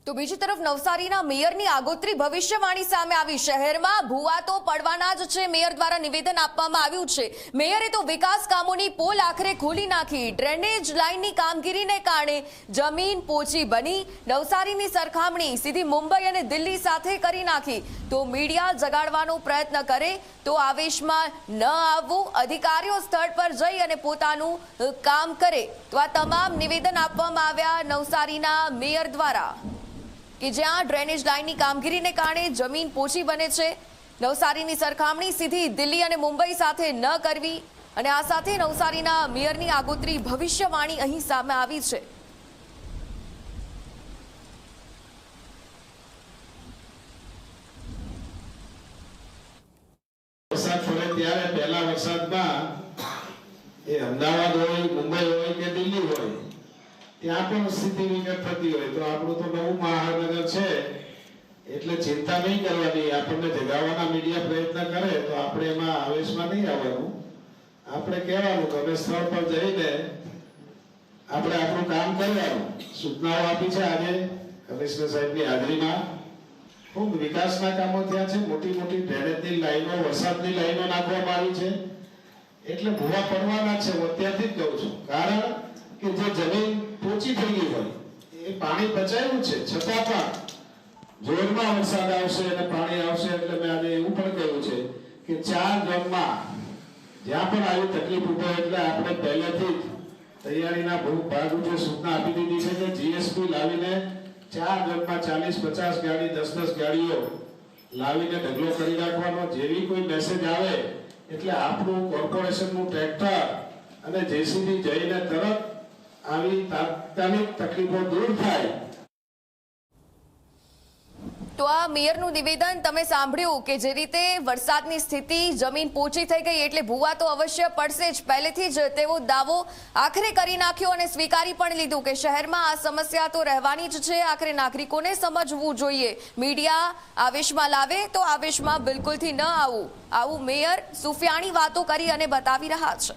તો બીજી તરફ નવસારીના મેયરની આગોતરી ભવિષ્યવાણી સામે આવી। શહેરમાં ભૂવા તો પડવાના જ છે, મેયર દ્વારા નિવેદન આપવામાં આવ્યું છે। મેયરે તો વિકાસ કામોની પોલ આખરે ખોલી નાખી। ડ્રેનેજ લાઇનની કામગીરીને કારણે જમીન પોચી બની। નવસારીની સરખામણી સીધી મુંબઈ અને દિલ્હી સાથે કરી નાખી। તો મીડિયા જગાડવાનો પ્રયત્ન કરે તો આવેશમાં ન આવવું, અધિકારીઓ સ્થળ પર જઈ અને પોતાનું કામ કરે। તો આ તમામ નિવેદન આપવામાં આવ્યા નવસારીના મેયર દ્વારા કે જ્યાં ડ્રેનેજ લાઇનની કામગીરીને કારણે જમીન પોચી બને છે। નવસારીની સરખામણી સીધી દિલ્હી અને મુંબઈ સાથે ન કરવી, અને આ સાથે નવસારીના મેયરની આગોતરી ભવિષ્યવાણી અહીં સામે આવી છે। વરસાદ પડે ત્યારે પહેલા વરસાદમાં એ અમદાવાદ હોય, મુંબઈ હોય કે દિલ્હી હોય, ત્યાં પણ સ્થિતિ વિકટ થતી હોય તો આપણું તો નવું મહાનગર છે એટલે ચિંતા નહીં કરવાની। આપણને જગાવવાના મીડિયા પ્રયત્ન કરે તો આપણે એમાં આવેશમાં નહીં આવવાનું। આપણે કહેવાનું કે અમે સ્થળ પર જઈને આપણે આપણું કામ કરવાનું। સૂચનાઓ આપી છે આજે કમિશનર સાહેબની હાજરીમાં। ખૂબ વિકાસના કામો થયા છે। મોટી મોટી ડ્રેનેજની લાઈનો, વરસાદની લાઈનો નાખવામાં આવી છે, એટલે ભૂવા પડવાના છે। હું અત્યારથી જ કહું છું, કારણ કે જે જમીન પોચી થઈ ગઈ હોય એ પાણી બચાવ્યું છે, છતાં પણ જોરમાં વરસાદ આવશે અને પાણી આવશે એટલે મેં આજે એવું પણ કહ્યું છે કે 4 ગામમાં જ્યાં પણ આવી તકલીફ ઉભો એટલે આપણે પહેલેથી જ તૈયારીના ભાગરૂપે સૂચના આપી દીધી છે કે જીએસપી લાવીને 4 ગામમાં 40-50 ગાડી, 10-10 ગાડીઓ લાવીને ઢગલો કરી રાખવાનો। જેવી કોઈ મેસેજ આવે એટલે આપણું કોર્પોરેશનનું ટ્રેક્ટર અને જેસીબી જઈને તરત આવી તાત્કાલિક તકલીફો દૂર થાય। તો આ મેયરનું નિવેદન તમે સાંભળ્યું કે જે રીતે વરસાદની સ્થિતિ, જમીન પોચી થઈ ગઈ એટલે ભૂવા તો અવશ્ય પડશે જ। પહેલેથી જ તેવો દાવો આખરે કરી નાખ્યો અને સ્વીકારી પણ લીધું કે શહેરમાં આ સમસ્યા તો રહેવાની જ છે। આખરે નાગરિકોને સમજવું જોઈએ। મીડિયા આવેશમાં લાવે તો આવેશમાં બિલકુલથી ન આવું, આવું મેયર સુફિયાણી વાતો કરી અને બતાવી રહ્યા છે।